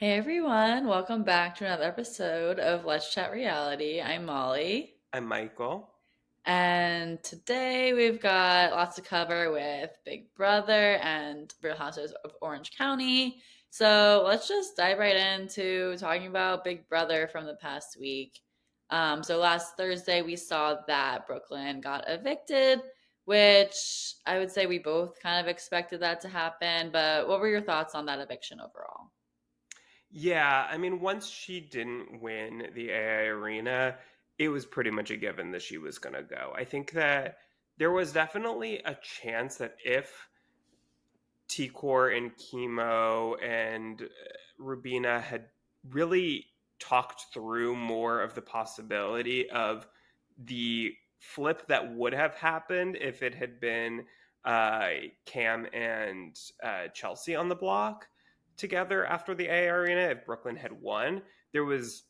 Hey everyone, welcome back to another episode of Let's Chat Reality. I'm Molly, I'm Michael. and today we've got lots to cover with Big Brother and Real Housewives of Orange County. So let's just dive right into talking about Big Brother from the past week. So last Thursday we saw that Brooklyn got evicted, which I would say we both kind of expected that to happen. But what were your thoughts on that eviction overall? Yeah, I mean, once she didn't win the AI Arena, it was pretty much a given that she was going to go. I think that there was definitely a chance that if T-Core and Chemo and Rubina had really talked through more of the possibility of the flip that would have happened if it had been uh, Cam and Chelsea on the block together after the A Arena, if Brooklyn had won, there was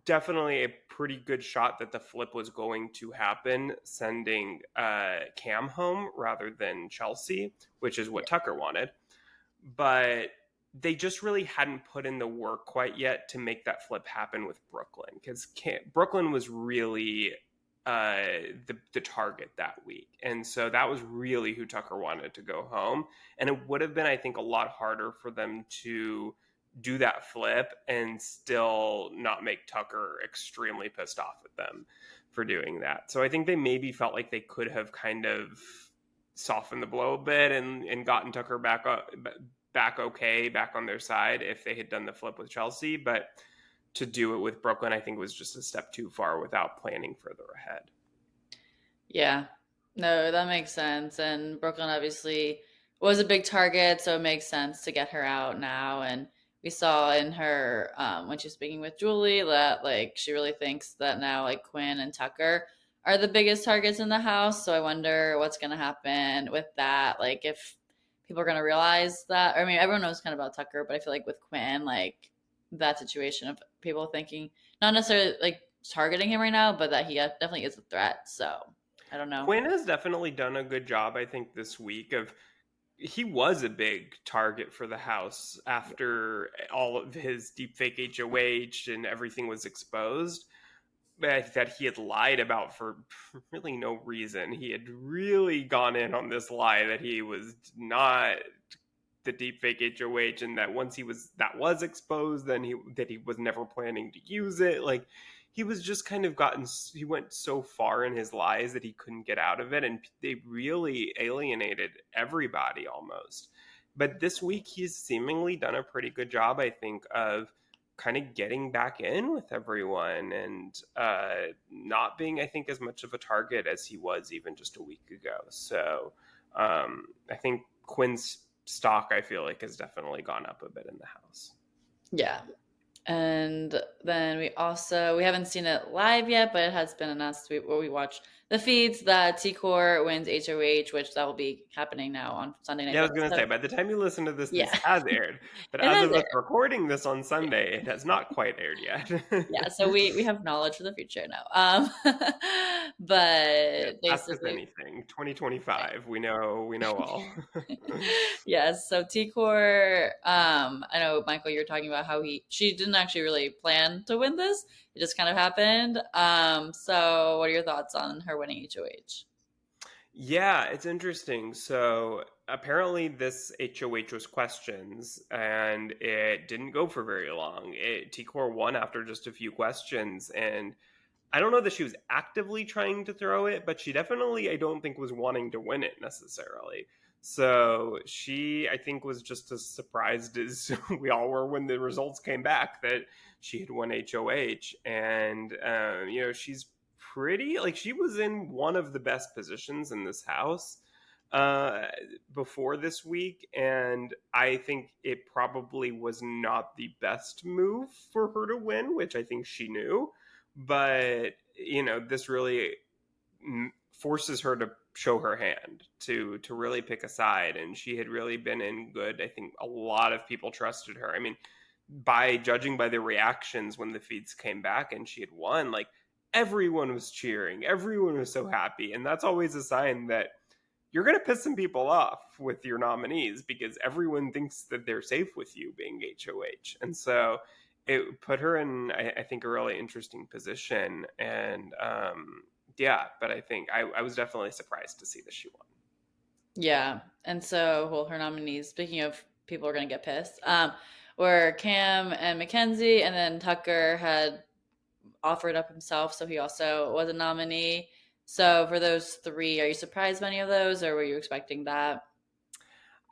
definitely a pretty good shot that the flip was going to happen, sending Cam home rather than Chelsea, which is what Tucker wanted. But they just really hadn't put in the work quite yet to make that flip happen with Brooklyn, because Brooklyn was really the target that week, and so that was really who Tucker wanted to go home. And it would have been, I think, a lot harder for them to do that flip and still not make Tucker extremely pissed off at them for doing that. So I think they maybe felt like they could have kind of softened the blow a bit and gotten Tucker back okay, back on their side if they had done the flip with Chelsea. But to do it with Brooklyn, I think was just a step too far without planning further ahead. Yeah, no, that makes sense. And Brooklyn obviously was a big target, so it makes sense to get her out now. And we saw in her when she was speaking with Julie that like she really thinks that now like Quinn and Tucker are the biggest targets in the house. So I wonder what's going to happen with that. Like if people are going to realize that. I mean, everyone knows kind of about Tucker, but I feel like with Quinn, like that situation of people thinking not necessarily like targeting him right now, but that he definitely is a threat. So. I don't know. Quinn has definitely done a good job, I think, this week of he was a big target for the house after all of his deepfake HOH and everything was exposed. That he had lied about for really no reason. He had really gone in on this lie that he was not the deepfake HOH, and that once that was exposed, then he was never planning to use it. Like he was just kind of he went so far in his lies that he couldn't get out of it, and they really alienated everybody almost. But this week, he's seemingly done a pretty good job, I think, of kind of getting back in with everyone and not being, I think, as much of a target as he was even just a week ago. So I think Quinn's stock, I feel like, has definitely gone up a bit in the house. Yeah. And then we haven't seen it live yet, but it has been announced where we watch the feeds that T Core wins HOH, which that will be happening now on Sunday night. Yeah, I was going to say, by the time you listen to this, Yeah, this has aired. But it as has of us aired. recording this on Sunday, it has not quite aired yet. Yeah, so we have knowledge for the future now. Yeah, But fast as basically, anything. 2025. We know all. yes. So T Core, I know Michael, you're talking about how she didn't actually really plan to win this. It just kind of happened. So what are your thoughts on her winning HOH? Yeah, it's interesting. So apparently, this HOH was questions, and it didn't go for very long. T-Core won after just a few questions, and I don't know that she was actively trying to throw it, but she definitely, I don't think, was wanting to win it necessarily. So she, I think, was just as surprised as we all were when the results came back that she had won HOH. And, she's pretty, like, she was in one of the best positions in this house uh, before this week. And I think it probably was not the best move for her to win, which I think she knew. But, this really forces her to show her hand to really pick a side, and she had really been in good. I think a lot of people trusted her. I mean, by judging by the reactions when the feeds came back and she had won, like everyone was cheering, everyone was so happy, and that's always a sign that you're going to piss some people off with your nominees because everyone thinks that they're safe with you being HOH. And so it put her in, I think, a really interesting position. And yeah, but I think I was definitely surprised to see that she won. Yeah. And so, well, her nominees, speaking of people are going to get pissed, were Cam and Mackenzie, and then Tucker had offered up himself, so he also was a nominee. So for those three, are you surprised by any of those, or were you expecting that?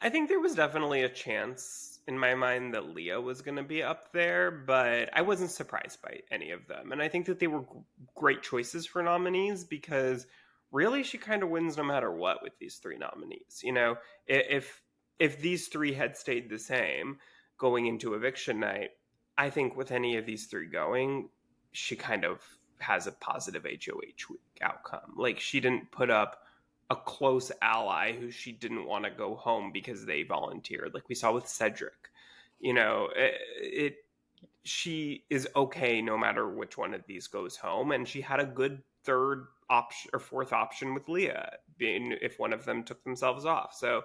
I think there was definitely a chance in my mind that Leah was going to be up there, but I wasn't surprised by any of them. And I think that they were great choices for nominees because really she kind of wins no matter what with these three nominees. You know, if these three had stayed the same going into eviction night, I think with any of these three going, she kind of has a positive HOH week outcome. Like she didn't put up a close ally who she didn't want to go home because they volunteered, like we saw with Cedric. You know, she is okay no matter which one of these goes home, and she had a good third option or fourth option with Leah, being if one of them took themselves off. So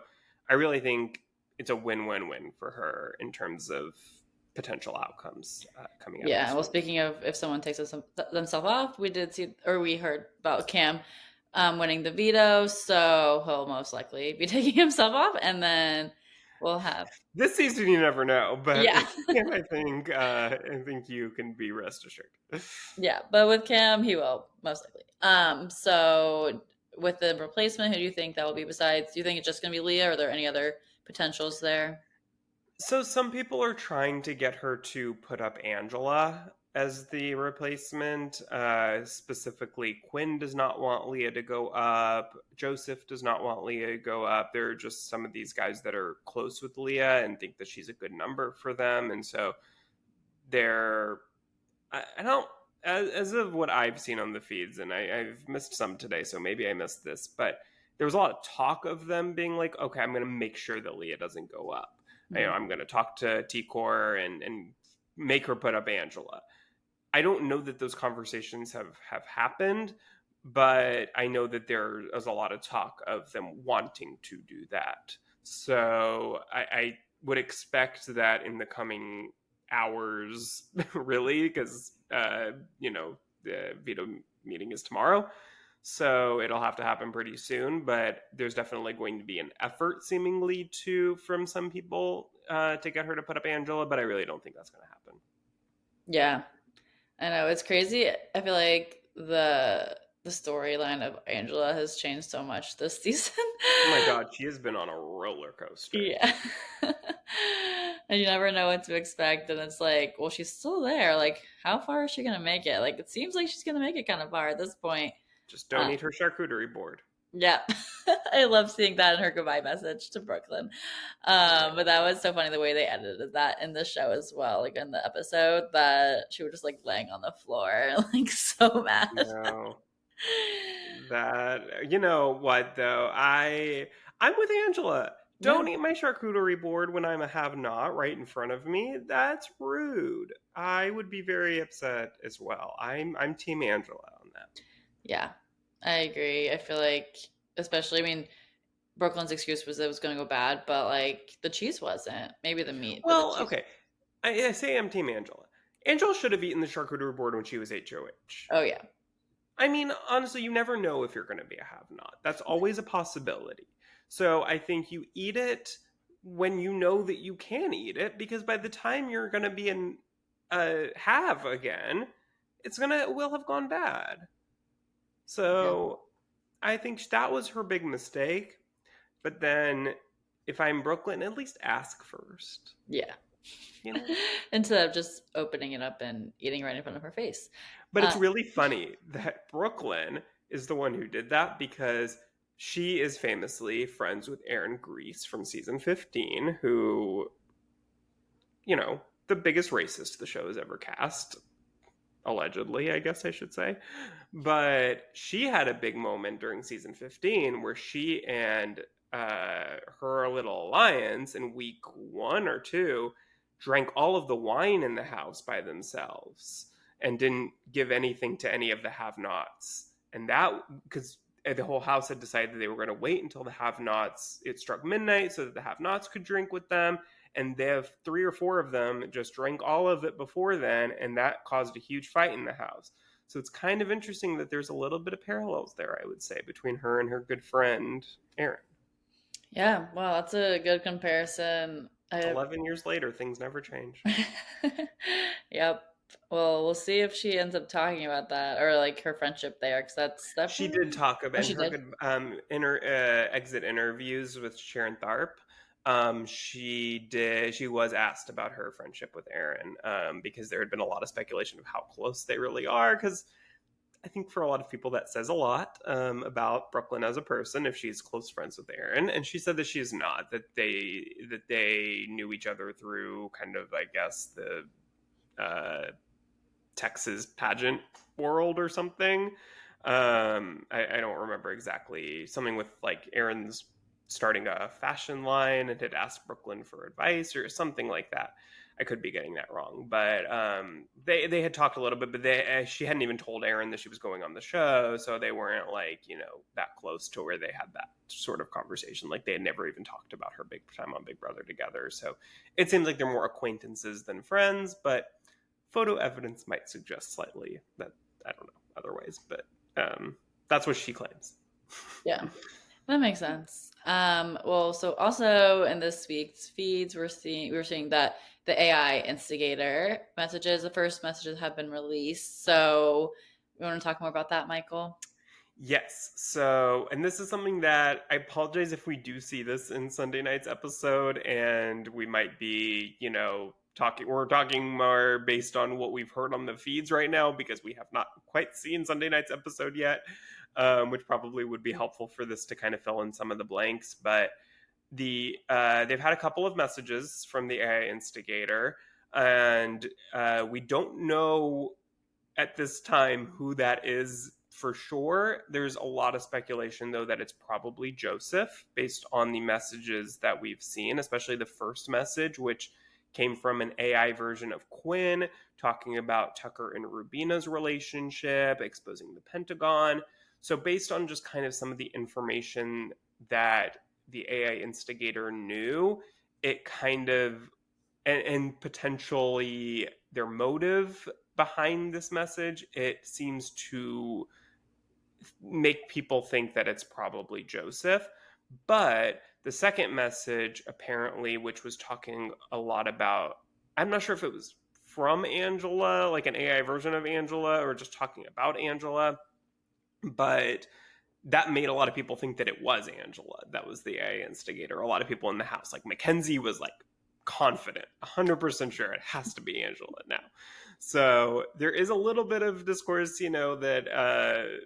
I really think it's a win-win-win for her in terms of potential outcomes coming out of Yeah, this well, week. speaking of if someone takes themselves off, we did see, or we heard about Cam winning the veto, so he'll most likely be taking himself off, and then we'll have, This season, you never know, but yeah, with Cam, I think you can be rest assured. yeah, but with Cam, he will most likely. So with the replacement, who do you think that will be besides? Do you think it's just going to be Leah, or are there any other potentials there? So some people are trying to get her to put up Angela as the replacement. Specifically, Quinn does not want Leah to go up. Joseph does not want Leah to go up. There are just some of these guys that are close with Leah and think that she's a good number for them, and so they're. I don't. As of what I've seen on the feeds, and I've missed some today, so maybe I missed this, but there was a lot of talk of them being like, okay, I'm going to make sure that Leah doesn't go up. You know, Mm. I'm going to talk to T-Core and make her put up Angela. I don't know that those conversations have happened, but I know that there is a lot of talk of them wanting to do that. So I would expect that in the coming hours, really, because you know the veto meeting is tomorrow. So it'll have to happen pretty soon, but there's definitely going to be an effort, seemingly, to from some people to get her to put up Angela. But I really don't think that's going to happen. Yeah, I know it's crazy. I feel like the storyline of Angela has changed so much this season. Oh my god, she has been on a roller coaster. Yeah. And you never know what to expect. And it's like, well, she's still there. Like, how far is she going to make it? Like, it seems like she's going to make it kind of far at this point. Just don't eat her charcuterie board. Yeah. I love seeing that in her goodbye message to Brooklyn. But that was so funny the way they edited that in the show as well. Like in the episode, that she was just like laying on the floor, like so mad. No, that you know what though, I'm with Angela. Yeah. Don't eat my charcuterie board when I'm a have-not right in front of me. That's rude. I would be very upset as well. I'm Team Angela on that. Yeah. I agree. I feel like, especially, I mean, Brooklyn's excuse was it was going to go bad, but like the cheese wasn't. Maybe the meat, but the Well, cheese. okay. I say I'm Team Angela. Angela should have eaten the charcuterie board when she was HOH. Oh yeah, I mean, honestly, you never know if you're going to be a have not. That's always a possibility. So I think you eat it when you know that you can eat it, because by the time you're going to be in a have again, it will have gone bad. yeah, So I think that was her big mistake. But then if I'm Brooklyn, at least ask first. yeah. You know? Instead of just opening it up and eating right in front of her face. But Uh, it's really funny that Brooklyn is the one who did that because she is famously friends with Aaron Grease from season 15, who, you know, the biggest racist the show has ever cast. Allegedly, I guess I should say. But she had a big moment during season 15 where she and her little alliance in week 1 or 2 drank all of the wine in the house by themselves and didn't give anything to any of the have nots. And that, because the whole house had decided that they were going to wait until the have-nots, it struck midnight so that the have-nots could drink with them. And they have 3 or 4 of them just drank all of it before then, and that caused a huge fight in the house. So it's kind of interesting that there's a little bit of parallels there, I would say, between her and her good friend Erin. Yeah, well, that's a good comparison. 11 years later, things never change. Yep. Well, we'll see if she ends up talking about that or like her friendship there, because that's She did definitely. talk Oh, about in she her did. good exit interviews with Sharon Tharp. She was asked about her friendship with Aaron, because there had been a lot of speculation of how close they really are. Because I think for a lot of people that says a lot, about Brooklyn as a person if she's close friends with Aaron. And she said that she is not. That they knew each other through kind of, I guess, the Texas pageant world or something. I don't remember exactly. Something with like Aaron's starting a fashion line and had asked Brooklyn for advice or something like that. I could be getting that wrong, but they had talked a little bit, but she hadn't even told Aaron that she was going on the show, so they weren't like, that close to where they had that sort of conversation. Like they had never even talked about her big time on Big Brother together. So it seems like they're more acquaintances than friends, but photo evidence might suggest slightly that, I don't know, otherwise, but that's what she claims. Yeah, that makes sense. Well, so also in this week's feeds, we're seeing that the AI instigator messages, the first messages have been released. So you want to talk more about that, Michael? Yes. So, and this is something that I apologize if we do see this in Sunday night's episode, and we might be, we're talking more based on what we've heard on the feeds right now because we have not quite seen Sunday night's episode yet, which probably would be helpful for this to kind of fill in some of the blanks. But they've had a couple of messages from the AI instigator, and we don't know at this time who that is for sure. There's a lot of speculation, though, that it's probably Joseph based on the messages that we've seen, especially the first message, which came from an AI version of Quinn talking about Tucker and Rubina's relationship, exposing the Pentagon. So, based on just kind of some of the information that the AI instigator knew, it kind of, and potentially their motive behind this message, it seems to make people think that it's probably Joseph. But the second message, apparently, which was talking a lot about, I'm not sure if it was from Angela, like an AI version of Angela, or just talking about Angela, but that made a lot of people think that it was Angela that was the AI instigator. A lot of people in the house, like Mackenzie, was like confident, 100% sure it has to be Angela now. So there is a little bit of discourse, that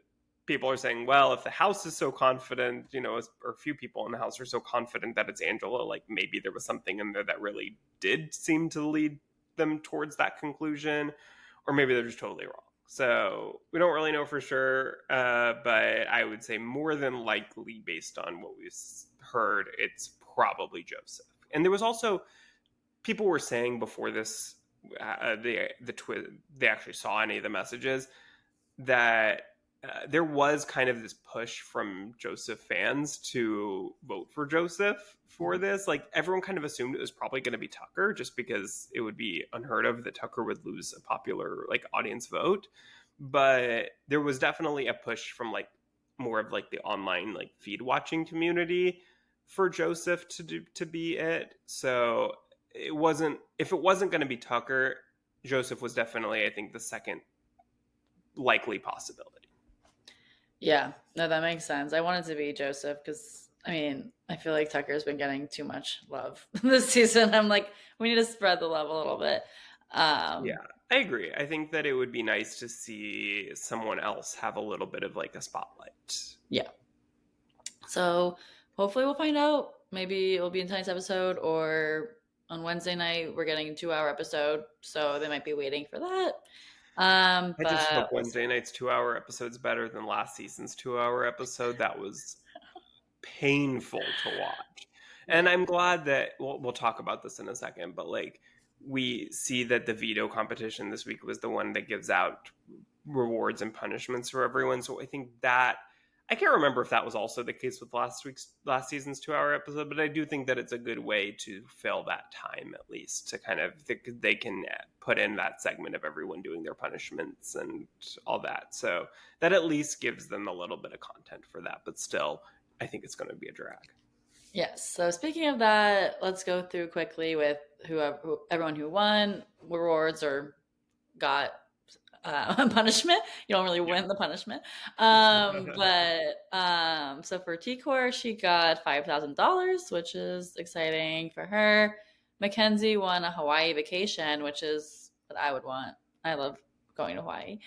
people are saying, well, if the house is so confident, or a few people in the house are so confident that it's Angela, like maybe there was something in there that really did seem to lead them towards that conclusion, or maybe they're just totally wrong. So we don't really know for sure, but I would say more than likely, based on what we've heard, it's probably Joseph. And there was also, people were saying before this, they actually saw any of the messages, that there was kind of this push from Joseph fans to vote for Joseph for this. Like everyone kind of assumed it was probably going to be Tucker, just because it would be unheard of that Tucker would lose a popular like audience vote. But there was definitely a push from like more of like the online like feed watching community for Joseph to be it. So if it wasn't going to be Tucker, Joseph was definitely, I think, the second likely possibility. Yeah, no, that makes sense. I wanted to be Joseph because I mean, I feel like Tucker's been getting too much love this season. I'm like, we need to spread the love a little bit. Yeah, Um, I agree. I think that it would be nice to see someone else have a little bit of like a spotlight. yeah. So hopefully we'll find out. Maybe it'll be in tonight's episode or on Wednesday night we're getting a 2 hour episode. So they might be waiting for that. I just But hope we'll see. Wednesday night's 2 hour episode's better than last season's 2 hour episode. That was painful to watch. Yeah. And I'm glad that we'll talk about this in a second, but like we see that the veto competition this week was the one that gives out rewards and punishments for everyone. So I think that I can't remember if that was also the case with last season's 2 hour episode, but I do think that it's a good way to fill that time, at least, to kind of they can put in that segment of everyone doing their punishments and all that. So that at least gives them a little bit of content for that, but still, I think it's going to be a drag. Yes. So speaking of that, let's go through quickly with everyone who won rewards or got punishment. You don't really win the punishment. So for T-Core, she got $5,000, which is exciting for her. Mackenzie won a Hawaii vacation, which is what I would want. I love going to Hawaii.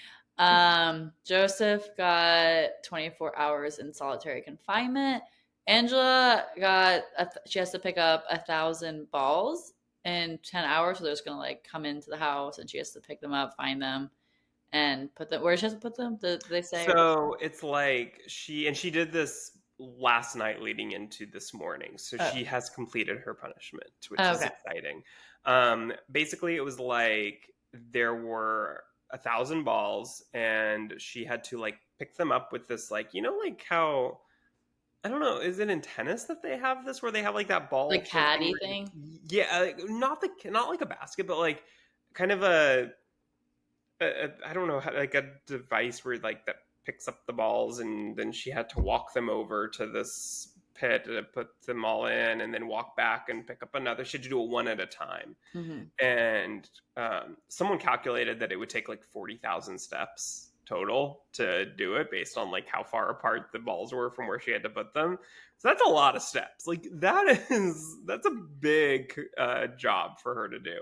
Joseph got 24 hours in solitary confinement. Angela got she has to pick up 1,000 balls in 10 hours. So they're just gonna like come into the house and she has to pick them up, find them, and put them where she has to put them. Did they say? So it's like she did this last night leading into this morning. So Oh, she has completed her punishment, which is okay. exciting. Basically it was like there were 1,000 balls and she had to like pick them up with this, like, like how, I don't know, is it in tennis that they have this where they have like that ball Like thing caddy where thing. yeah, not like a basket, but like kind of I don't know, like a device where like that picks up the balls, and then she had to walk them over to this pit to put them all in, and then walk back and pick up another. She had to do it one at a time, Mm-hmm. and someone calculated that it would take like 40,000 steps total to do it based on like how far apart the balls were from where she had to put them. So that's a lot of steps. Like that's a big job for her to do.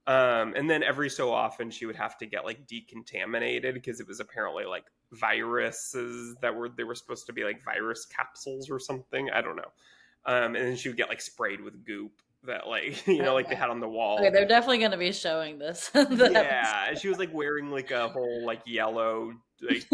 And then every so often she would have to get like decontaminated because it was apparently like viruses they were supposed to be like virus capsules or something. I don't know. And then she would get like sprayed with goop that like like they Okay. had on the Okay, wall. they're definitely going to be showing this. Yeah, and she was like wearing like a whole like yellow like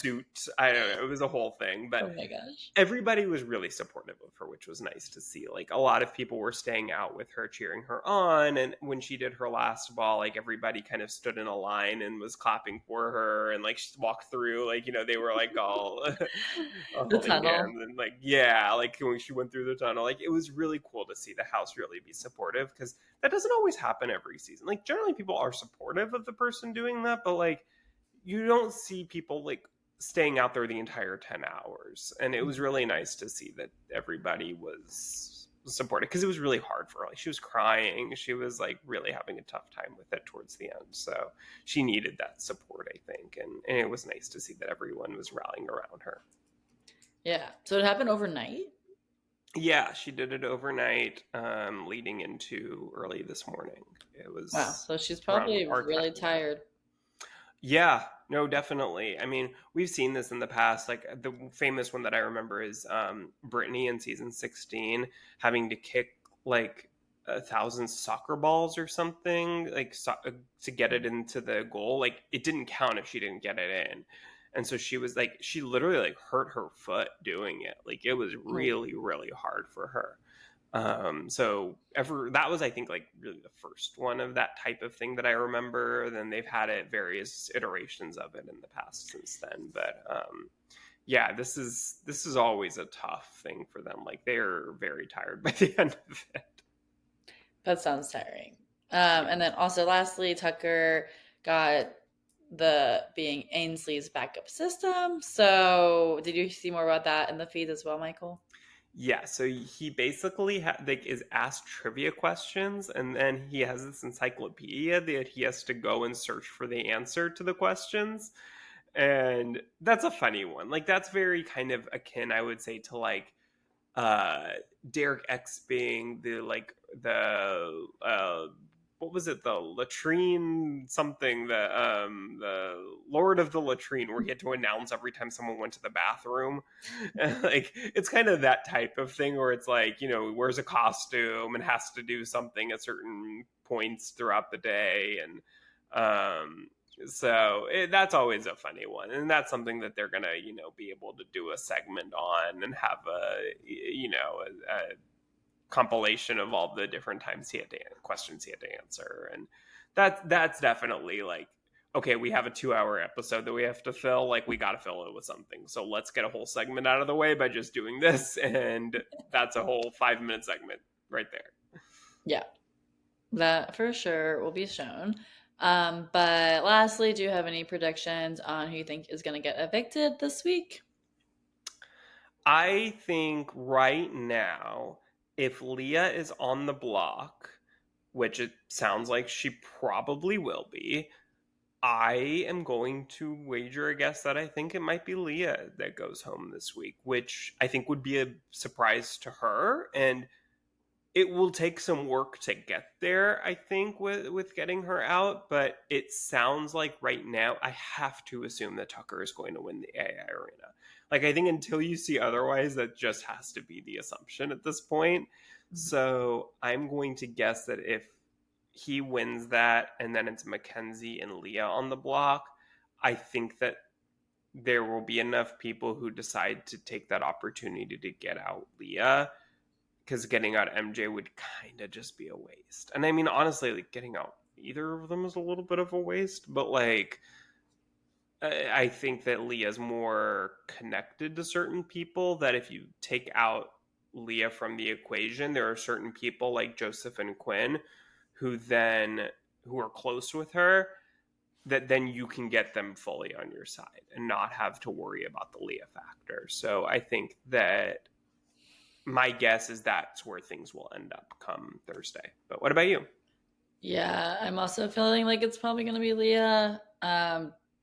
suit. I don't know. It was a whole thing, but Oh my gosh. everybody was really supportive of her, which was nice to see. Like a lot of people were staying out with her, cheering her on. And when she did her last ball, like everybody kind of stood in a line and was clapping for her, and like she walked through, like, they were like all The holding tunnel. hands, and like, yeah, like when she went through the tunnel, like it was really cool to see the house really be supportive, because that doesn't always happen every season. Like generally people are supportive of the person doing that, but like you don't see people like staying out there the entire 10 hours. And it was really nice to see that everybody was supportive, because it was really hard for her. Like she was crying, she was like really having a tough time with it towards the end, so she needed that support, I think. And it was nice to see that everyone was rallying around her. Yeah. So it happened overnight? Yeah, she did it overnight, leading into early this morning. It Wow. was So she's around probably our really time. tired. Yeah, no, definitely. I mean, we've seen this in the past. Like the famous one that I remember is Brittany in season 16 having to kick like 1,000 soccer balls or something, like to get it into the goal. Like it didn't count if she didn't get it in. And so she was like, she literally like hurt her foot doing it. Like it was Oh, really, really hard for her. So that was, I think, like really the first one of that type of thing that I remember. Then they've had it various iterations of it in the past since then. But yeah, this is always a tough thing for them. Like they're very tired by the end of it. that sounds tiring. Yeah. And then also lastly, Tucker got the being Ainsley's backup system. So did you see more about that in the feed as well, Michael? Yeah, so he basically like is asked trivia questions, and then he has this encyclopedia that he has to go and search for the answer to the questions. And that's a funny one. Like that's very kind of akin, I would say, to like uh Derek X being the what was it, the latrine something, the Lord of the Latrine, where he had to announce every time someone went to the bathroom. And like it's kind of that type of thing where it's like, wears a costume and has to do something at certain points throughout the day. And that's always a funny one, and that's something that they're gonna be able to do a segment on and have a compilation of all the different times questions he had to answer. And that's definitely like okay, we have a 2 hour episode that we have to fill. Like, we got to fill it with something. So let's get a whole segment out of the way by just doing this. And that's a whole 5 minute segment right there. Yeah, that for sure will be shown. But lastly, do you have any predictions on who you think is going to get evicted this week? I think right now, if Leah is on the block, which it sounds like she probably will be, I am going to wager a guess that I think it might be Leah that goes home this week, which I think would be a surprise to her. And it will take some work to get there, I think, with getting her out, but it sounds like right now I have to assume that Tucker is going to win the AI arena. Like, I think until you see otherwise, that just has to be the assumption at this point. So I'm going to guess that if he wins that and then it's Mackenzie and Leah on the block, I think that there will be enough people who decide to take that opportunity to get out Leah, because getting out MJ would kind of just be a waste. And I mean, honestly, like, getting out either of them is a little bit of a waste, but like, I think that Leah's more connected to certain people, that if you take out Leah from the equation, there are certain people like Joseph and Quinn who are close with her, that then you can get them fully on your side and not have to worry about the Leah factor. So I think that my guess is that's where things will end up come Thursday. But what about you? Yeah, I'm also feeling like it's probably going to be Leah.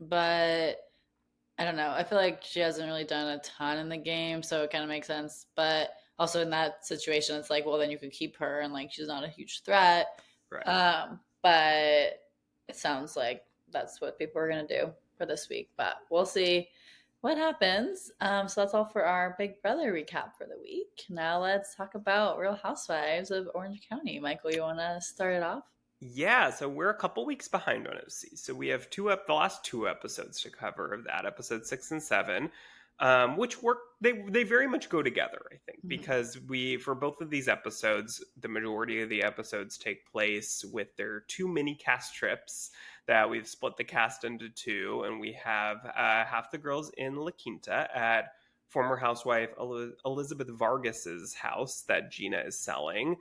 But I don't know. I feel like she hasn't really done a ton in the game, so it kind of makes sense. But also in that situation, it's like, well, then you could keep her, and like she's not a huge threat. Right. But it sounds like that's what people are going to do for this week. But we'll see what happens. So that's all for our Big Brother recap for the week. Now let's talk about Real Housewives of Orange County. Michael, you want to start it off? Yeah, so we're a couple weeks behind on OC. So we have the last two episodes to cover of that, episode 6 and 7, which work. They very much go together, I think, because for both of these episodes, the majority of the episodes take place with their two mini cast trips that we've split the cast into two, and we have half the girls in La Quinta at former housewife Elizabeth Vargas's house that Gina is selling.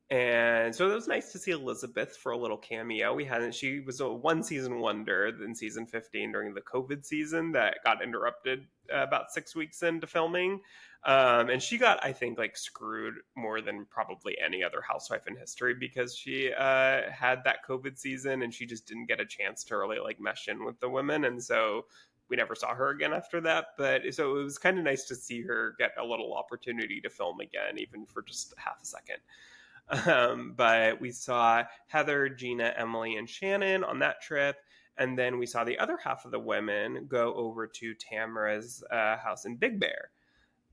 And so it was nice to see Elizabeth for a little cameo. She was a one season wonder in season 15 during the COVID season that got interrupted about 6 weeks into filming. And she got, I think, like screwed more than probably any other housewife in history, because she had that COVID season and she just didn't get a chance to really like mesh in with the women. And so we never saw her again after that. But so it was kind of nice to see her get a little opportunity to film again, even for just half a second. But we saw Heather, Gina, Emily, and Shannon on that trip. And then we saw the other half of the women go over to Tamara's house in Big Bear,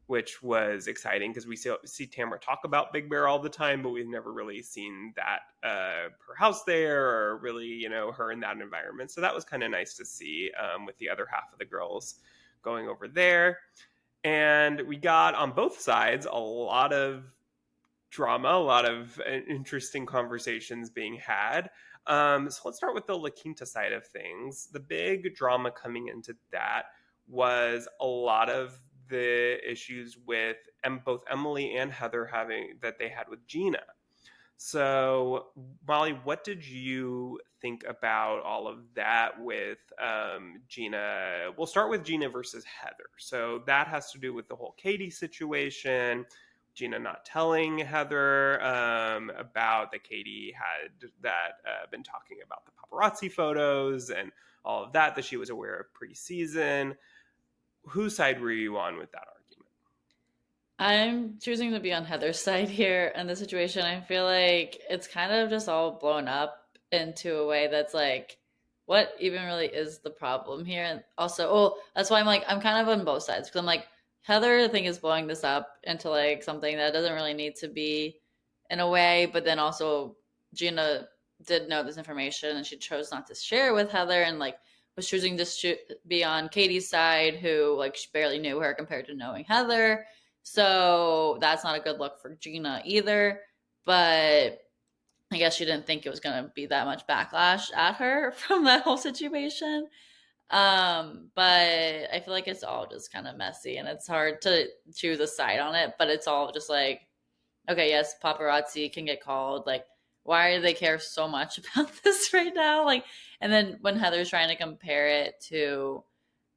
which was exciting because we see Tamara talk about Big Bear all the time, but we've never really seen that her house there, or really, her in that environment. So that was kind of nice to see, with the other half of the girls going over there. And we got on both sides a lot of drama, a lot of interesting conversations being had. So let's start with the La Quinta side of things. The big drama coming into that was a lot of the issues with both Emily and Heather that they had with Gina. So, Molly, what did you think about all of that with Gina? We'll start with Gina versus Heather. So that has to do with the whole Katie situation. Gina not telling Heather about that Katie had been talking about the paparazzi photos and all of that she was aware of pre-season. Whose side were you on with that argument? I'm choosing to be on Heather's side here in the situation. I feel like it's kind of just all blown up into a way that's like, what even really is the problem here? And also, that's why I'm kind of on both sides, because I'm like, Heather, I think, is blowing this up into like something that doesn't really need to be in a way. But then also, Gina did know this information and she chose not to share with Heather, and like was choosing to be on Katie's side, who like she barely knew her compared to knowing Heather. So that's not a good look for Gina either. But I guess she didn't think it was going to be that much backlash at her from that whole situation. But I feel like it's all just kind of messy and it's hard to choose a side on it, but it's all just like, okay, yes, paparazzi can get called. Like, why do they care so much about this right now? Like, and then when Heather's trying to compare it to,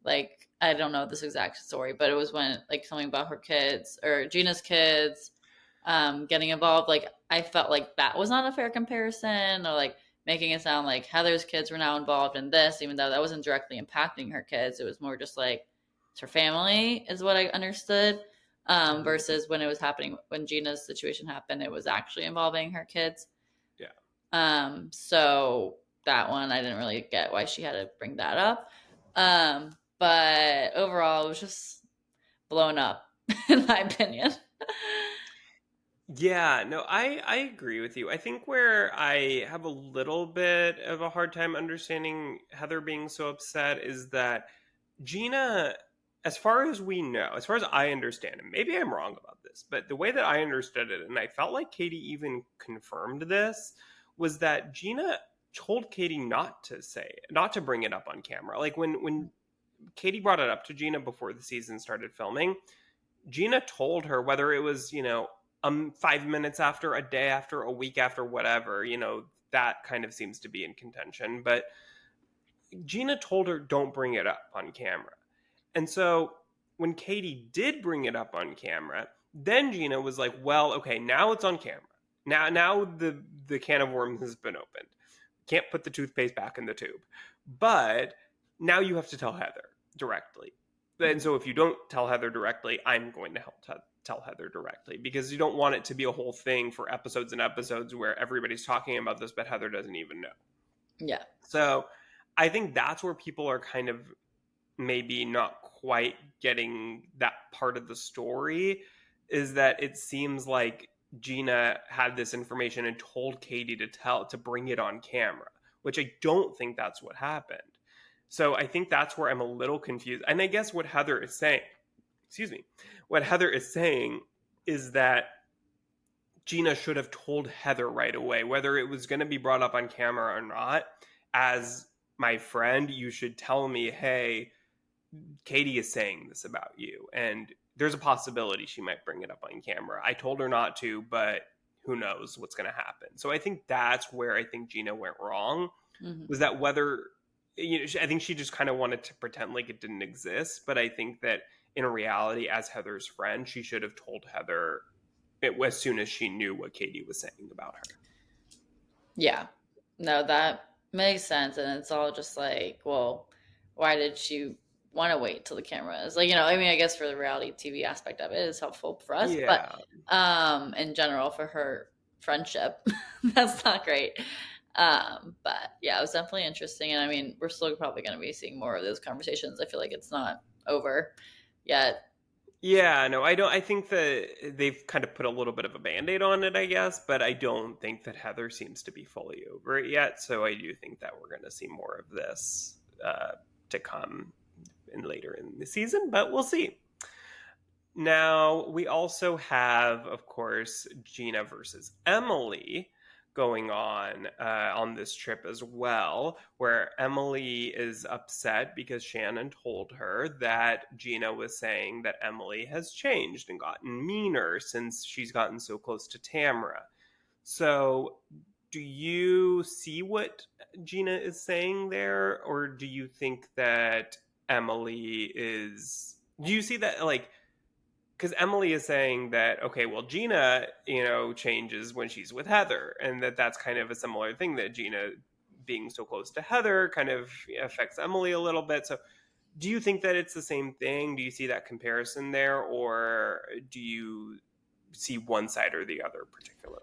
like, I don't know this exact story, but it was when, like, something about her kids or Gina's kids getting involved. Like, I felt like that was not a fair comparison, or like making it sound like Heather's kids were now involved in this, even though that wasn't directly impacting her kids. It was more just like it's her family, is what I understood. Mhm. Versus when it was happening, when Gina's situation happened, it was actually involving her kids. Yeah. So that one I didn't really get why she had to bring that up. But overall, it was just blown up, in my opinion. Yeah, no, I agree with you. I think where I have a little bit of a hard time understanding Heather being so upset is that Gina, as far as we know, as far as I understand, and maybe I'm wrong about this, but the way that I understood it, and I felt like Katie even confirmed this, was that Gina told Katie not to say it, not to bring it up on camera. Like when Katie brought it up to Gina before the season started filming, Gina told her, whether it was, 5 minutes after, a day after, a week after, whatever, that kind of seems to be in contention. But Gina told her, don't bring it up on camera. And so when Katie did bring it up on camera, then Gina was like, well, okay, now it's on camera. Now the can of worms has been opened. Can't put the toothpaste back in the tube. But now you have to tell Heather directly. And so if you don't tell Heather directly, I'm going to help tell Heather directly, because you don't want it to be a whole thing for episodes and episodes where everybody's talking about this, but Heather doesn't even know. Yeah. So I think that's where people are kind of maybe not quite getting that part of the story, is that it seems like Gina had this information and told Katie to bring it on camera, which I don't think that's what happened. So I think that's where I'm a little confused. And I guess what Heather is saying, excuse me, what Heather is saying is that Gina should have told Heather right away, whether it was going to be brought up on camera or not. As my friend, you should tell me, hey, Katie is saying this about you, and there's a possibility she might bring it up on camera. I told her not to, but who knows what's going to happen. So I think that's where I think Gina went wrong, Mm-hmm. was that whether, I think she just kind of wanted to pretend like it didn't exist. But I think that in reality, as Heather's friend, she should have told Heather as soon as she knew what Katie was saying about her. Yeah. No, that makes sense. And it's all just like, well, why did she want to wait till the camera is like, I mean, I guess for the reality TV aspect of it is helpful for us, but Yeah. in general for her friendship, that's not great. But yeah, it was definitely interesting. And I mean, we're still probably going to be seeing more of those conversations. I feel like it's not over yet. Yeah, no, I don't. I think that they've kind of put a little bit of a band-aid on it, I guess, but I don't think that Heather seems to be fully over it yet. So I do think that we're going to see more of this to come later in the season, but we'll see. Now, we also have, of course, Gina versus Emily going on this trip as well, where Emily is upset because Shannon told her that Gina was saying that Emily has changed and gotten meaner since she's gotten so close to Tamara. So, do you see what Gina is saying there, or do you think that Emily is? Do you see that, like, because Emily is saying that, okay, well, Gina, changes when she's with Heather, and that's kind of a similar thing, that Gina being so close to Heather kind of affects Emily a little bit. So do you think that it's the same thing? Do you see that comparison there, or do you see one side or the other particularly?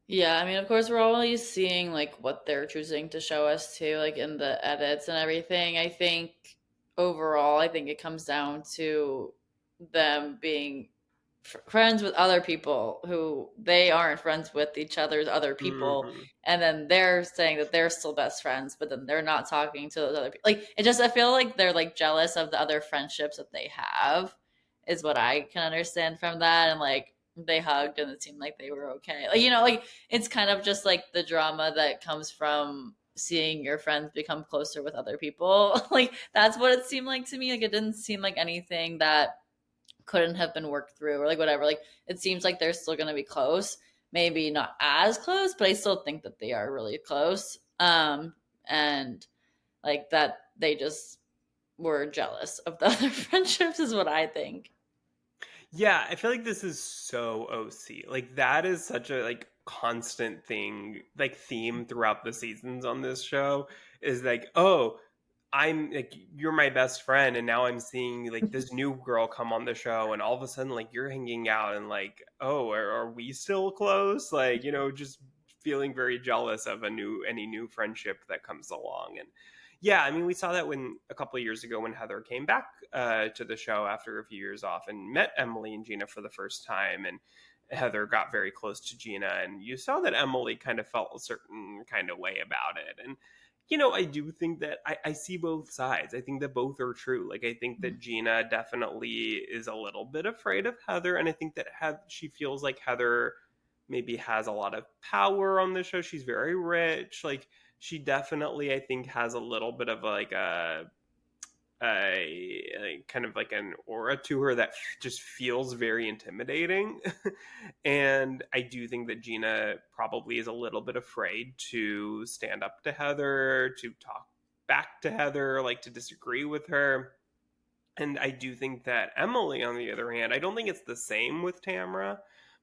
Yeah, I mean, of course, we're always seeing like what they're choosing to show us too, like in the edits and everything. I think overall, I think it comes down to them being friends with other people who they aren't friends with each other's other people, Mm-hmm. and then they're saying that they're still best friends, but then they're not talking to those other people. Like it just, I feel like they're like jealous of the other friendships that they have, is what I can understand from that, and like they hugged and it seemed like they were okay. Like, like it's kind of just like the drama that comes from seeing your friends become closer with other people. Like that's what it seemed like to me. Like it didn't seem like anything that couldn't have been worked through or like whatever. Like it seems like they're still going to be close. Maybe not as close, but I still think that they are really close. And like that they just were jealous of the other friendships is what I think. Yeah, I feel like this is so OC. Like that is such a like constant thing, like theme throughout the seasons on this show is like, oh, I'm like you're my best friend and now I'm seeing like this new girl come on the show and all of a sudden like you're hanging out and like, oh, are we still close? Like, just feeling very jealous of any new friendship that comes along. And yeah, I mean, we saw that when a couple of years ago when Heather came back to the show after a few years off and met Emily and Gina for the first time, and Heather got very close to Gina, and you saw that Emily kind of felt a certain kind of way about it. And I do think that I see both sides. I think that both are true. Like, I think that Gina definitely is a little bit afraid of Heather, and I think that she feels like Heather maybe has a lot of power on the show. She's very rich. Like, she definitely, I think, has a little bit of like a kind of like an aura to her that just feels very intimidating. And I do think that Gina probably is a little bit afraid to stand up to Heather, to talk back to Heather, like to disagree with her. And I do think that Emily, on the other hand, I don't think it's the same with Tamra,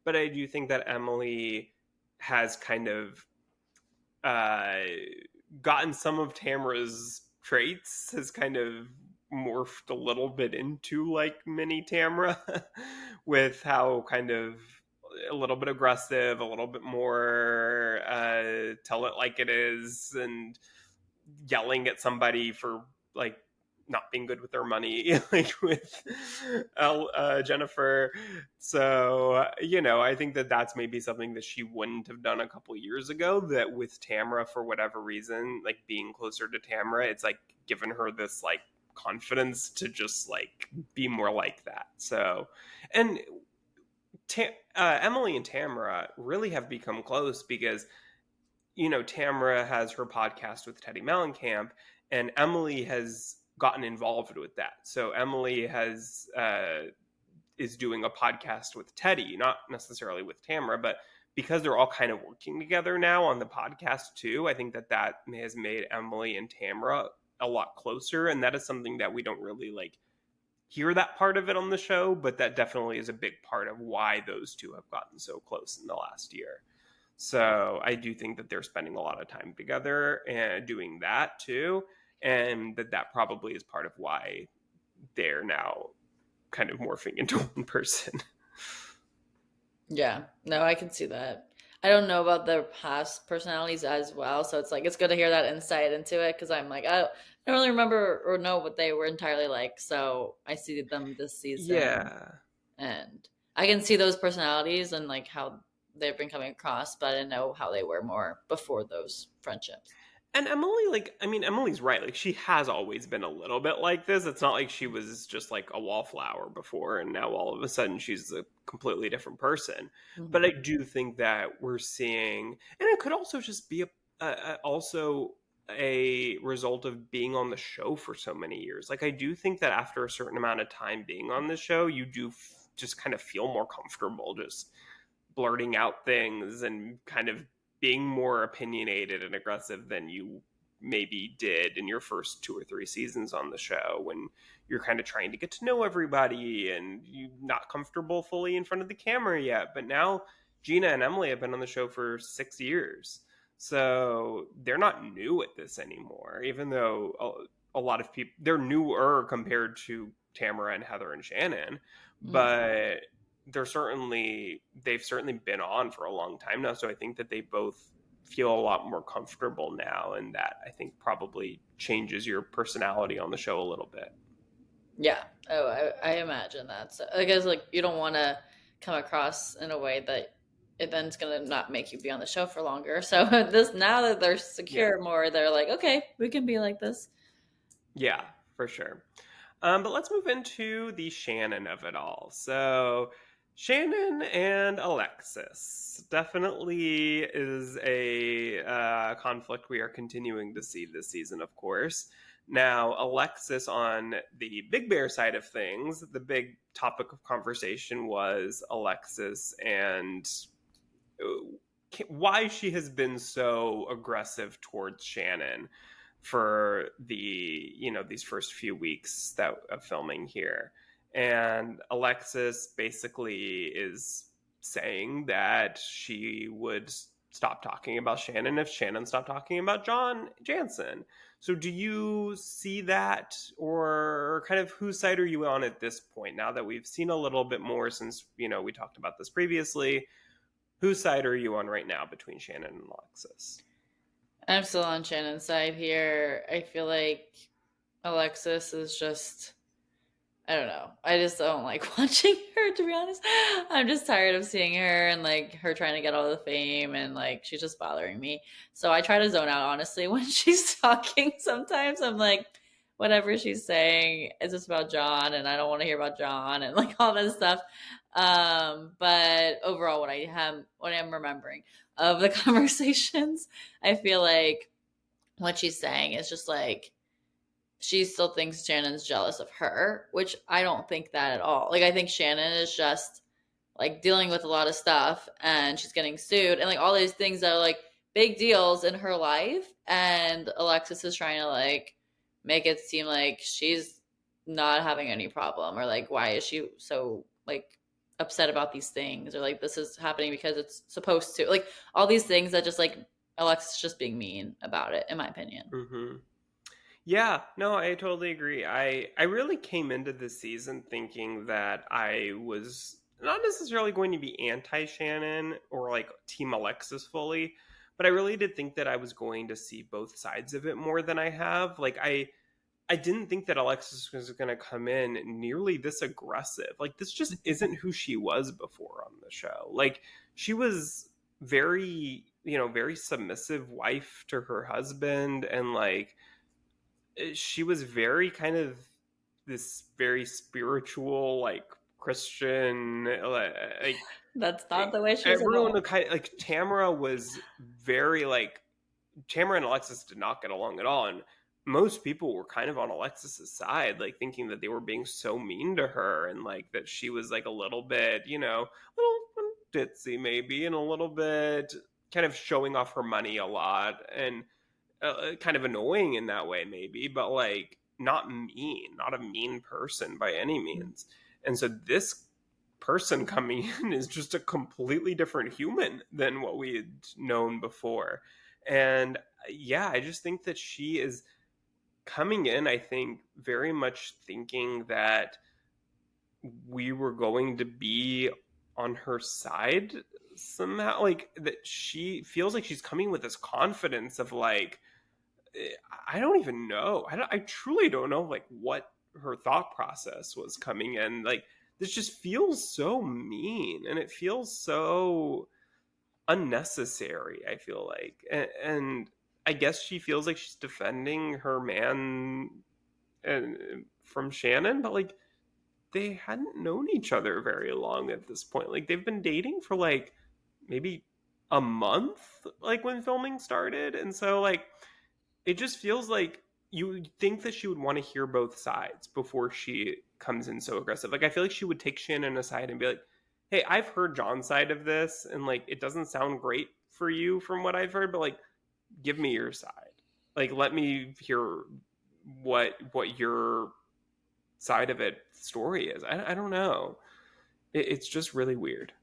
but I do think that Emily has kind of uh, gotten some of Tamra's traits, has kind of morphed a little bit into like mini Tamra with how kind of a little bit aggressive, a little bit more tell it like it is, and yelling at somebody for like not being good with their money, like with Jennifer. So, I think that that's maybe something that she wouldn't have done a couple years ago. That with Tamra, for whatever reason, like being closer to Tamra, it's like given her this like confidence to just like be more like that. So, and Emily and Tamra really have become close because Tamra has her podcast with Teddy Mellencamp, and Emily has gotten involved with that. So Emily is doing a podcast with Teddy, not necessarily with Tamra, but because they're all kind of working together now on the podcast too, I think that has made Emily and Tamra a lot closer, and that is something that we don't really like hear that part of it on the show, but that definitely is a big part of why those two have gotten so close in the last year. So I do think that they're spending a lot of time together and doing that too. And that probably is part of why they're now kind of morphing into one person. Yeah, no, I can see that. I don't know about their past personalities as well, so it's like it's good to hear that insight into it because I'm like I don't really remember or know what they were entirely like. So I see them this season, Yeah. and I can see those personalities and like how they've been coming across, but I didn't know how they were more before those friendships. And Emily, like, I mean, Emily's right. Like, she has always been a little bit like this. It's not like she was just like a wallflower before, and now all of a sudden she's a completely different person. But Hmm. I do think that we're seeing, and it could also just be also a result of being on the show for so many years. Like, I do think that after a certain amount of time being on the show, you do just kind of feel more comfortable just blurting out things and kind of being more opinionated and aggressive than you maybe did in your first 2 or 3 seasons on the show when you're kind of trying to get to know everybody and you're not comfortable fully in front of the camera yet. But now Gina and Emily have been on the show for 6 years. So they're not new at this anymore, even though a lot of people, they're newer compared to Tamara and Heather and Shannon. Hmm. But they've certainly been on for a long time now, so I think that they both feel a lot more comfortable now, and that I think probably changes your personality on the show a little bit. Yeah. Oh, I imagine that. So I guess like you don't want to come across in a way that it then's gonna not make you be on the show for longer. So this now that they're Yeah, secure more, they're like, okay, we can be like this. yeah, for sure. But let's move into the Shannon of it all. So Shannon and Alexis definitely is a conflict we are continuing to see this season, of course. Now, Alexis, on the Big Bear side of things, the big topic of conversation was Alexis and why she has been so aggressive towards Shannon for these first few weeks that of filming here. And Alexis basically is saying that she would stop talking about Shannon if Shannon stopped talking about John Jansen. So do you see that, or kind of whose side are you on at this point now that we've seen a little bit more since we talked about this previously? Whose side are you on right now between Shannon and Alexis? I'm still on Shannon's side here. I feel like Alexis is just, I don't know. I just don't like watching her, to be honest. I'm just tired of seeing her and like her trying to get all the fame, and like she's just bothering me. So I try to zone out, honestly, when she's talking. Sometimes I'm like, whatever she's saying is just about John, and I don't want to hear about John and like all this stuff. But overall, what I'm remembering of the conversations, I feel like what she's saying is just like she still thinks Shannon's jealous of her, which I don't think that at all. Like I think Shannon is just like dealing with a lot of stuff, and she's getting sued and like all these things that are like big deals in her life, and Alexis is trying to like make it seem like she's not having any problem, or like why is she so like upset about these things, or like this is happening because it's supposed to, like all these things that just like Alexis just being mean about it, in my opinion. Mm-hmm. Yeah, no, I totally agree. I really came into this season thinking that I was not necessarily going to be anti Shannon or like Team Alexis fully, but I really did think that I was going to see both sides of it more than I have. Like I didn't think that Alexis was going to come in nearly this aggressive. Like this just isn't who she was before on the show. Like she was very submissive wife to her husband, and like she was very kind of this very spiritual, like Christian, like That's not the way she is at everyone all. kind of like Tamara was very like Tamara and Alexis did not get along at all, and most people were kind of on Alexis's side, like thinking that they were being so mean to her, and like that she was like a little bit, a little ditzy maybe, and a little bit kind of showing off her money a lot, and kind of annoying in that way maybe, but like not a mean person by any means. And so this person coming in is just a completely different human than what we had known before. And yeah, I just think that she is coming in, I think, very much thinking that we were going to be on her side somehow, like that she feels like she's coming with this confidence of like, I don't even know. I truly don't know like what her thought process was coming in. Like this just feels so mean, and it feels so unnecessary. I feel like, and I guess she feels like she's defending her man and from Shannon, but like they hadn't known each other very long at this point. Like they've been dating for like maybe a month, like when filming started, and so like it just feels like you would think that she would want to hear both sides before she comes in so aggressive. Like I feel like she would take Shannon aside and be like, "Hey, I've heard John's side of this, and like it doesn't sound great for you from what I've heard, but like give me your side. Like let me hear what your side of it story is." I don't know. It's just really weird.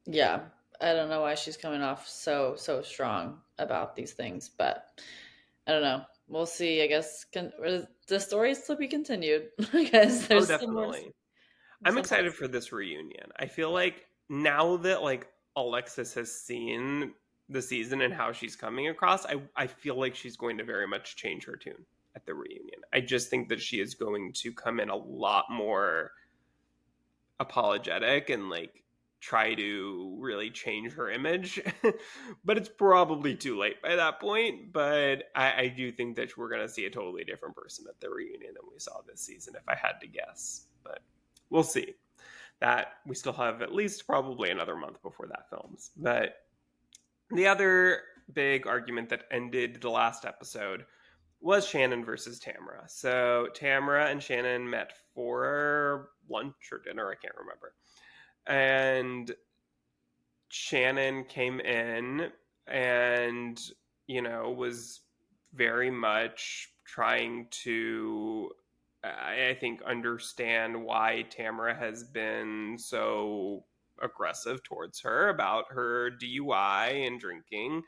Yeah, I don't know why she's coming off so strong about these things, but I don't know. We'll see. I guess the story is to be continued. I guess Oh, there's definitely. I'm some more. excited for this reunion. I feel like now that like Alexis has seen the season and how she's coming across, I feel like she's going to very much change her tune at the reunion. I just think that she is going to come in a lot more apologetic and like try to really change her image. But it's probably too late by that point. But I do think that we're going to see a totally different person at the reunion than we saw this season, if I had to guess. But we'll see. that we still have at least probably another month before that films. But the other big argument that ended the last episode was Shannon versus Tamara. So Tamara and Shannon met for lunch or dinner, I can't remember. And Shannon came in and, was very much trying to, I think, understand why Tamara has been so aggressive towards her about her DUI and drinking.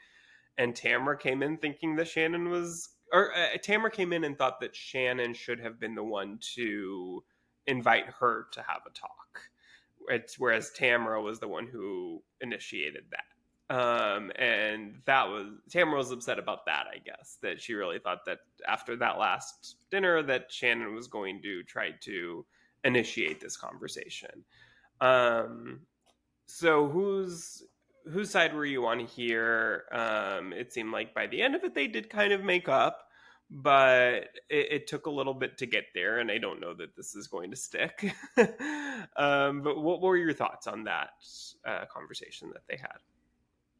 And Tamara came in thinking that Shannon was, or Tamara came in and thought that Shannon should have been the one to invite her to have a talk. Whereas Tamara was the one who initiated that. And that was Tamara was upset about that, I guess, that she really thought that after that last dinner that Shannon was going to try to initiate this conversation. Um, so whose side were you on here? It seemed like by the end of it, they did kind of make up, but it took a little bit to get there, and I don't know that this is going to stick. But what were your thoughts on that conversation that they had?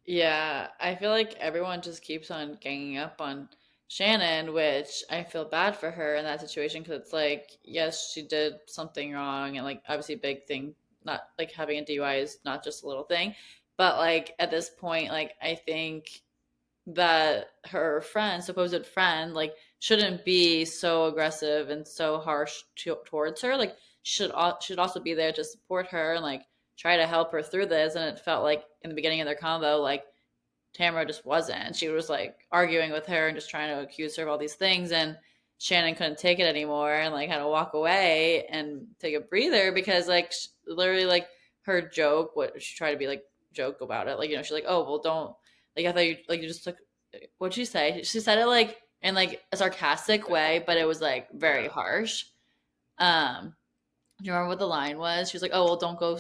Yeah, I feel like everyone just keeps on ganging up on Shannon, which I feel bad for her in that situation because it's like, yes, she did something wrong, and like obviously a big thing, not like having a DUI is not just a little thing, but like at this point, like I think that her friend, supposed friend, like shouldn't be so aggressive and so harsh towards her. Like should also be there to support her and like try to help her through this. And it felt like in the beginning of their convo, like Tamara just wasn't. She was like arguing with her and just trying to accuse her of all these things. And Shannon couldn't take it anymore and like had to walk away and take a breather because like literally like her joke, what she tried to be like joke about it. Like, she's like, oh, well, don't, like, I thought you just took, what'd she say? She said it like in like a sarcastic way, but it was like very Yeah. harsh. Do you remember what the line was? She was like, oh, well, don't go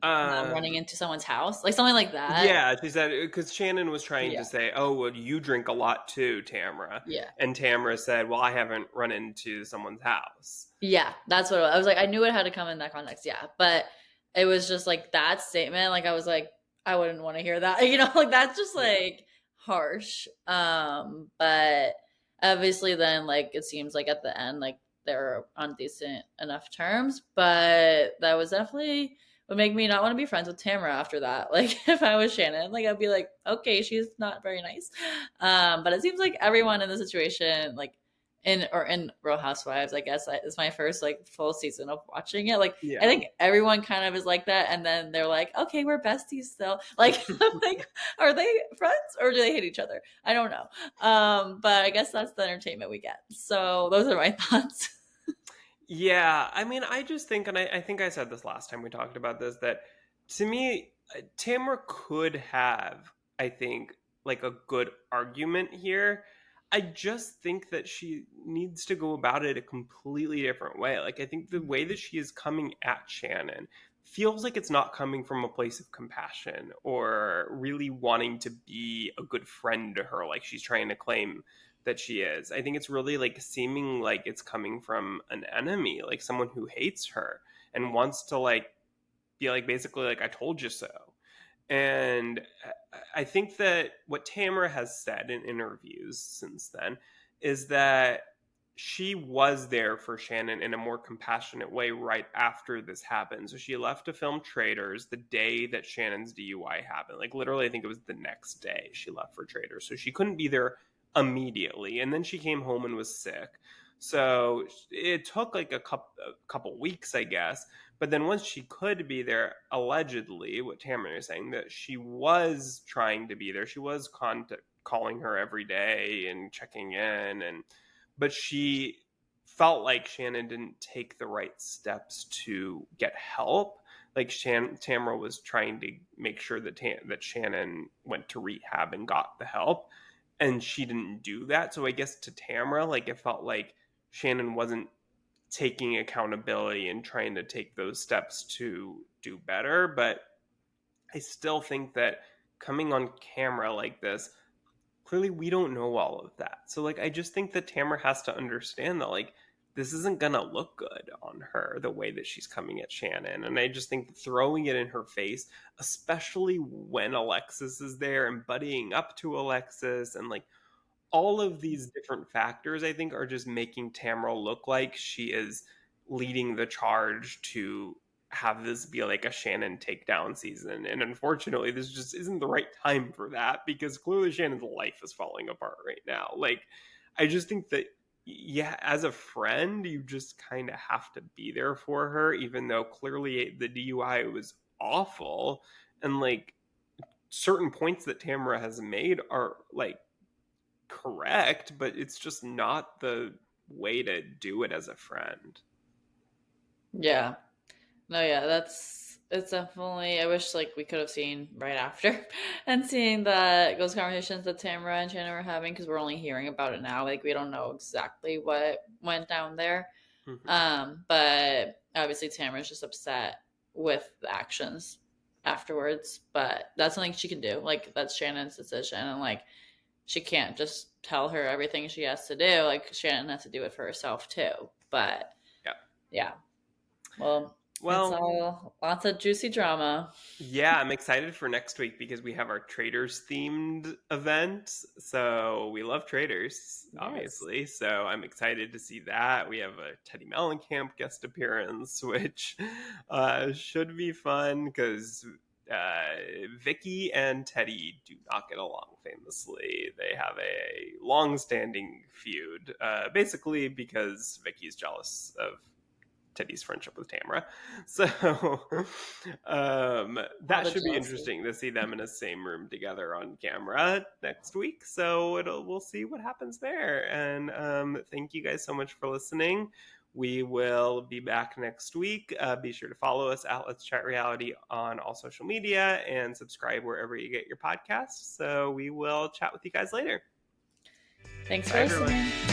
running Um, into someone's house. Like something like that. yeah, she said because Shannon was trying Yeah. to say, "Oh, well, you drink a lot too, Tamara," Yeah. and Tamara said, "Well, I haven't run into someone's house." Yeah, that's what I was like. I knew it had to come in that context. Yeah, but it was just like that statement. Like I was like, I wouldn't want to hear that. Like that's just Yeah. like harsh. But obviously, then like it seems like at the end, like they're on decent enough terms. But that was definitely would make me not want to be friends with Tamara after that. Like if I was Shannon, like I'd be like, okay, she's not very nice. But it seems like everyone in the situation, like in Real Housewives, I guess it's my first like full season of watching it. Like I Yeah. think everyone kind of is like that, and then they're like, okay, we're besties still. Like I'm like, are they friends or do they hate each other? I don't know. But I guess that's the entertainment we get. So those are my thoughts. Yeah, I mean, I just think, and I think I said this last time we talked about this, that to me, Tamara could have, I think, like a good argument here. I just think that she needs to go about it a completely different way. Like, I think the way that she is coming at Shannon feels like it's not coming from a place of compassion or really wanting to be a good friend to her, like she's trying to claim that she is. I think it's really like seeming like it's coming from an enemy, like someone who hates her and wants to like be like basically like I told you so. And I think that what Tamara has said in interviews since then is that she was there for Shannon in a more compassionate way right after this happened. So she left to film Traders the day that Shannon's DUI happened. Like literally, I think it was the next day she left for Traders. So she couldn't be there immediately. And then she came home and was sick. So it took like a couple weeks, I guess. But then once she could be there, allegedly, what Tamara is saying, that she was trying to be there. She was calling her every day and checking in, and but she felt like Shannon didn't take the right steps to get help. Like Tamara was trying to make sure that Shannon went to rehab and got the help, and she didn't do that. So I guess to Tamara, like it felt like Shannon wasn't taking accountability and trying to take those steps to do better. But I still think that coming on camera like this, clearly we don't know all of that. So like I just think that Tamara has to understand that like this isn't gonna look good on her the way that she's coming at Shannon. And I just think throwing it in her face, especially when Alexis is there and buddying up to Alexis, and like all of these different factors, I think, are just making Tamara look like she is leading the charge to have this be like a Shannon takedown season. And unfortunately, this just isn't the right time for that, because clearly Shannon's life is falling apart right now. Like, I just think that, yeah, as a friend, you just kind of have to be there for her, even though clearly the DUI was awful. And like, certain points that Tamara has made are like correct, but it's just not the way to do it as a friend. Yeah. No, yeah, it's definitely. I wish like we could have seen right after and seeing that those conversations that Tamara and Shannon were having, because we're only hearing about it now. Like we don't know exactly what went down there. Mm-hmm. But obviously Tamara's just upset with the actions afterwards. But that's something she can do. Like that's Shannon's decision, and like she can't just tell her everything she has to do. Like Shannon has to do it for herself too. But Yeah. yeah, well, it's Well, all lots of juicy drama. yeah, I'm excited for next week because we have our traders themed event. So we love traders, Yes. obviously. So I'm excited to see that. We have a Teddy Mellencamp guest appearance, which should be fun because Vicky and Teddy do not get along famously. They have a long-standing feud, basically because Vicky's jealous of Teddy's friendship with Tamara. So All that the should be jealousy. interesting to see them in the same room together on camera next week. So we'll see what happens there. And thank you guys so much for listening. We will be back next week. Be sure to follow us at Let's Chat Reality on all social media and subscribe wherever you get your podcasts. So we will chat with you guys later. Thanks Bye, for everyone. listening.